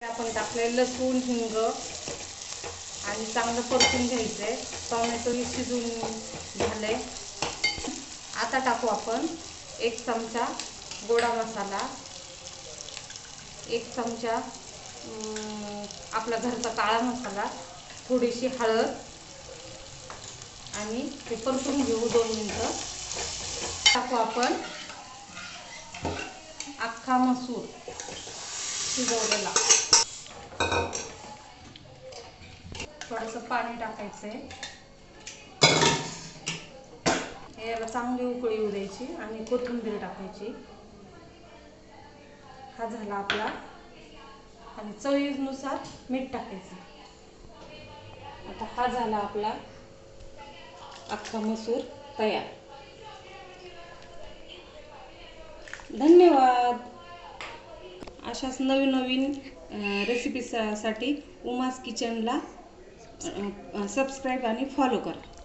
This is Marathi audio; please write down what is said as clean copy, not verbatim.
आपण टाकले लसूण हिंग आणि चांगलं परतून घ्यायचंय। टोमॅटो शिजून झाले। आता टाकू आपण 1 चमचा गोडा मसाला, 1 चमचा आपला घरचा काळा मसाला, थोडीशी हळद आणि ते परतून घेऊ 2 मिनिटं। टाकू आपण अख्खा मसूर शिजवलेला, थोडंसं पाणी टाकायचंय। याला चांगली उकळी येऊ द्यायची आणि कोथिंबीर टाकायची। हा झाला आपला, आणि चवीनुसार मीठ टाकायचं। आता हा झाला आपला अख्खा मसूर तयार। धन्यवाद। अशाच नवीन नवीन रेसिपीसाठी उमास किचनला सबस्क्राईब आणि फॉलो करा।